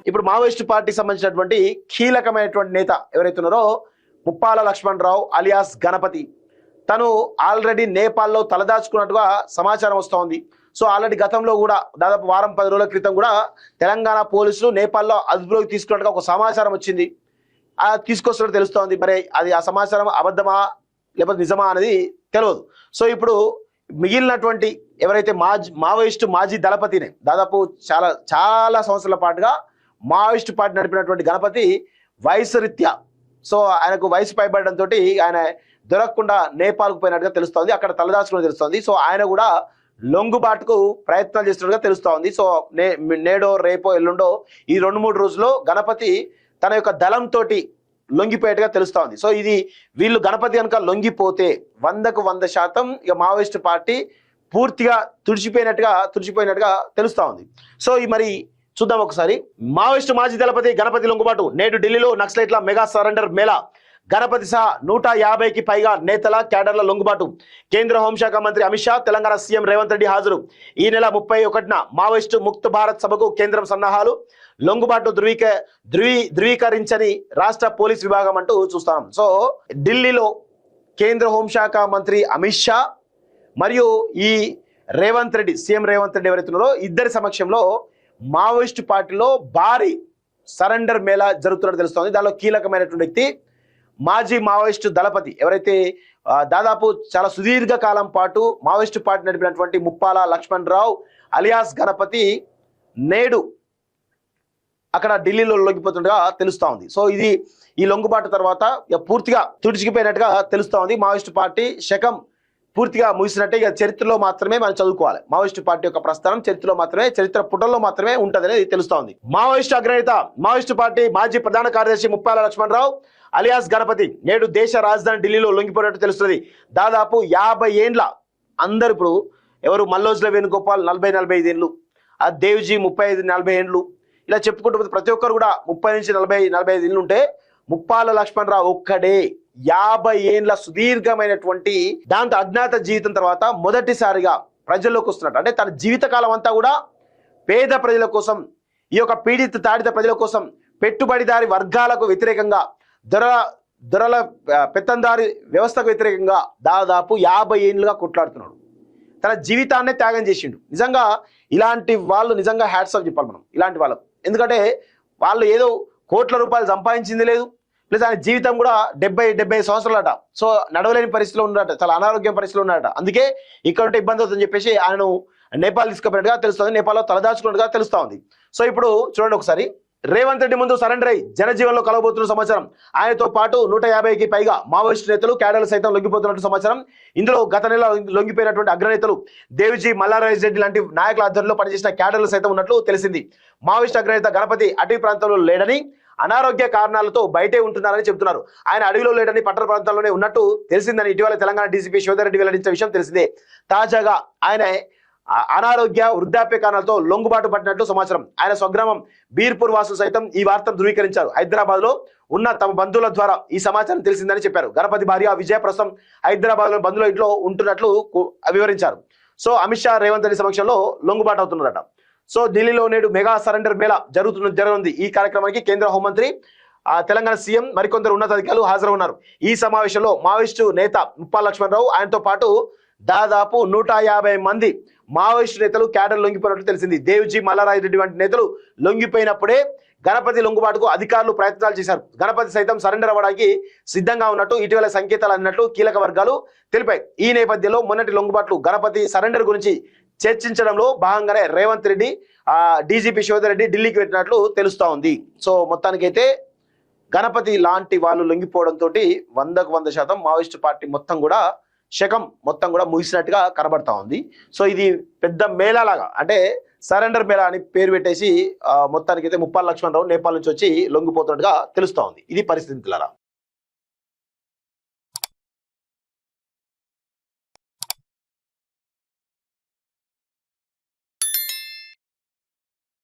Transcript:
ఇప్పుడు మావోయిస్టు పార్టీకి సంబంధించినటువంటి కీలకమైనటువంటి నేత ఎవరైతే ఉన్నారో ముప్పాల లక్ష్మణరావు అలియాస్ గణపతి, తను ఆల్రెడీ నేపాల్లో తలదాచుకున్నట్టుగా సమాచారం వస్తోంది. సో ఆల్రెడీ గతంలో కూడా దాదాపు వారం 10 రోజుల క్రితం కూడా తెలంగాణ పోలీసులు నేపాల్లో అదుపులోకి తీసుకున్నట్టుగా ఒక సమాచారం వచ్చింది. తీసుకొస్తున్నట్టు తెలుస్తోంది. మరి అది ఆ సమాచారం అబద్ధమా లేకపోతే నిజమా అనేది తెలియదు. సో ఇప్పుడు మిగిలినటువంటి ఎవరైతే మావోయిస్టు మాజీ దళపతిని దాదాపు చాలా సంవత్సరాల పాటుగా మావోయిస్టు పార్టీ నడిపినటువంటి గణపతి వయసు రీత్యా, సో ఆయనకు వయసు పైబడడంతో ఆయన దొరకకుండా నేపాల్కు పోయినట్టుగా తెలుస్తోంది. అక్కడ తలదాచుకుని తెలుస్తోంది. సో ఆయన కూడా లొంగుబాటుకు ప్రయత్నాలు చేస్తున్నట్టుగా తెలుస్తోంది. సో నేడో రేపో ఎల్లుండో ఈ 2-3 రోజుల్లో గణపతి తన యొక్క దళంతో లొంగిపోయేట్టుగా తెలుస్తోంది. సో ఇది వీళ్ళు గణపతి కనుక లొంగిపోతే 100కు 100% ఇక మావోయిస్టు పార్టీ పూర్తిగా తుడిచిపోయినట్టుగా తెలుస్తా ఉంది. సో ఈ మరి చూద్దాం ఒకసారి. మావోయిస్టు మాజీ దళపతి గణపతి లొంగుబాటు. నేడు ఢిల్లీలో నక్సలైట్ల మెగా సరెండర్ మేళా. గణపతి సహా 150కి పైగా నేతల క్యాడర్ల లొంగుబాటు. కేంద్ర హోంశాఖ మంత్రి అమిత్ షా, తెలంగాణ సీఎం రేవంత్ రెడ్డి హాజరు. ఈ నెల 31న మావోయిస్టు ముక్త్ భారత్ సభకు కేంద్రం సన్నాహాలు. లొంగుబాటు ధృవీకరించని రాష్ట్ర పోలీస్ విభాగం అంటూ చూస్తాం. సో ఢిల్లీలో కేంద్ర హోంశాఖ మంత్రి అమిత్ షా మరియు ఈ రేవంత్ రెడ్డి, సీఎం రేవంత్ రెడ్డి ఎవరైతే ఉన్నారో ఇద్దరి సమక్షంలో మావోయిస్టు పార్టీలో భారీ సరెండర్ మేళా జరుగుతున్నట్టు తెలుస్తోంది. దానిలో కీలకమైనటువంటి వ్యక్తి మాజీ మావోయిస్టు దళపతి ఎవరైతే దాదాపు చాలా సుదీర్ఘ కాలం పాటు మావోయిస్టు పార్టీ నడిపినటువంటి ముప్పాల లక్ష్మణరావు అలియాస్ గణపతి నేడు అక్కడ ఢిల్లీలో లొంగిపోతుండగా తెలుస్తా ఉంది. సో ఇది ఈ లొంగుబాటు తర్వాత పూర్తిగా తుడిచిపోయినట్టుగా తెలుస్తా ఉంది. మావోయిస్టు పార్టీ శకం పూర్తిగా ముగిసినట్టే. ఇక చరిత్రలో మాత్రమే మనం చదువుకోవాలి. మావోయిస్టు పార్టీ యొక్క ప్రస్థానం చరిత్రలో మాత్రమే, చరిత్ర పుటల్లో మాత్రమే ఉంటుంది అనేది తెలుస్తా ఉంది. మావోయిస్టు అగ్రనేత మావోయిస్టు పార్టీ మాజీ ప్రధాన కార్యదర్శి ముప్పాల లక్ష్మణరావు అలియాస్ గణపతి నేడు దేశ రాజధాని ఢిల్లీలో లొంగిపోయినట్టు తెలుస్తుంది. దాదాపు 50 ఏండ్ల అందరు ఇప్పుడు ఎవరు మల్లోజుల వేణుగోపాల్ 40-45 ఏళ్ళు, ఆ దేవ్జీ 35-40 ఏండ్లు, ఇలా చెప్పుకుంటూ ప్రతి ఒక్కరు కూడా 30 నుంచి 40-45 ఏళ్ళు ఉంటే ముప్పాల లక్ష్మణరావు ఒక్కడే 50 ఏండ్ల సుదీర్ఘమైనటువంటి దాంతో అజ్ఞాత జీవితం తర్వాత మొదటిసారిగా ప్రజల్లోకి వస్తున్నట్టు. అంటే తన జీవితకాలం అంతా కూడా పేద ప్రజల కోసం, ఈ యొక్క పీడిత తాడిత ప్రజల కోసం, పెట్టుబడిదారి వర్గాలకు వ్యతిరేకంగా, దొరల పెత్తందారి వ్యవస్థకు వ్యతిరేకంగా దాదాపు 50 ఏళ్ళుగా కొట్లాడుతున్నాడు. తన జీవితాన్నే త్యాగం చేసిండు. నిజంగా ఇలాంటి వాళ్ళు నిజంగా హ్యాట్స్ ఆఫ్ చెప్పాలి మనం ఇలాంటి వాళ్ళకు. ఎందుకంటే వాళ్ళు ఏదో కోట్ల రూపాయలు సంపాదించింది లేదు, ప్లస్ ఆయన జీవితం కూడా 70 సంవత్సరాలట. సో నడవలేని పరిస్థితిలో ఉన్నాడట, చాలా అనారోగ్యం పరిస్థితిలో ఉన్నాడట. అందుకే ఇక్కడ ఉంటే ఇబ్బంది అవుతుందని చెప్పేసి ఆయనను నేపాల్ తీసుకుపోయినట్టుగా తెలుస్తుంది, నేపాల్లో తలదాచుకున్నట్టుగా తెలుస్తా ఉంది. సో ఇప్పుడు చూడండి ఒకసారి. రేవంత్ రెడ్డి ముందు సరెండర్ అయి జనజీవన్లో కలవబోతున్న సమాచారం. ఆయనతో పాటు 150కి పైగా మావోయిస్టు నేతలు క్యాడర్లు సైతం లొంగిపోతున్నట్టు సమాచారం. ఇందులో గత నెల లొంగిపోయినటువంటి అగ్రనేతలు దేవిజీ మల్లారాజ్ రెడ్డి లాంటి నాయకుల ఆధ్వర్యంలో పనిచేసిన క్యాడర్లు సైతం ఉన్నట్లు తెలిసింది. మావోయిస్టు అగ్రనేత గణపతి అటవీ ప్రాంతంలో లేడని, అనారోగ్య కారణాలతో బయటే ఉంటున్నారని చెబుతున్నారు. ఆయన అడవిలో లేడని, పట్టణ ప్రాంతాల్లోనే ఉన్నట్టు తెలిసిందని ఇటీవల తెలంగాణ డీజీపీ శివధర్ వెల్లడించిన విషయం తెలిసిందే. తాజాగా ఆయన అనారోగ్య వృద్ధాప్య కారణాలతో లొంగుబాటు పట్టినట్లు సమాచారం. ఆయన స్వగ్రామం బీర్పూర్ వాసులు సైతం ఈ వార్తను ధృవీకరించారు. హైదరాబాద్ లో ఉన్న తమ బంధువుల ద్వారా ఈ సమాచారం తెలిసిందని చెప్పారు. గణపతి భార్య విజయ ప్రస్తుతం హైదరాబాద్ లో బంధువుల ఇంట్లో ఉంటున్నట్లు వివరించారు. సో అమిత్ షా రేవంత్ రెడ్డి సమక్షంలో లొంగుబాటు అవుతున్నారట. సో ఢిల్లీలో నేడు మెగా సరెండర్ మేళా జరగనుంది. ఈ కార్యక్రమానికి కేంద్ర హోంమంత్రి, తెలంగాణ సీఎం మరికొందరు ఉన్నతాధికారులు హాజరవున్నారు. ఈ సమావేశంలో మావోయిస్టు నేత ముప్పాల లక్ష్మణరావు, ఆయనతో పాటు దాదాపు 150 మంది మావోయిస్టు నేతలు క్యాడర్ లొంగిపోయినట్లు తెలిసింది. దేవ్జీ మల్లారాజ్ రెడ్డి వంటి నేతలు లొంగిపోయినప్పుడే గణపతి లొంగుబాటుకు అధికారులు ప్రయత్నాలు చేశారు. గణపతి సైతం సరెండర్ అవ్వడానికి సిద్ధంగా ఉన్నట్టు ఇటీవల సంకేతాలు అన్నట్లు కీలక వర్గాలు తెలిపాయి. ఈ నేపథ్యంలో మొన్నటి లొంగుబాట్లు గణపతి సరెండర్ గురించి చర్చించడంలో భాగంగానే రేవంత్ రెడ్డి, డీజీపీ శివధర్ రెడ్డి ఢిల్లీకి వెళ్ళినట్లు తెలుస్తా ఉంది. సో మొత్తానికైతే గణపతి లాంటి వాళ్ళు లొంగిపోవడంతో 100కు 100% మావోయిస్టు పార్టీ శకం మొత్తం కూడా ముగిసినట్టుగా కనబడతా ఉంది. సో ఇది పెద్ద మేళాలాగా, అంటే సరెండర్ మేళా అని పేరు పెట్టేసి మొత్తానికైతే ముప్పాల లక్ష్మణరావు నేపాల్ నుంచి వచ్చి లొంగిపోతున్నట్టుగా తెలుస్తా ఉంది. ఇది పరిస్థితులారా.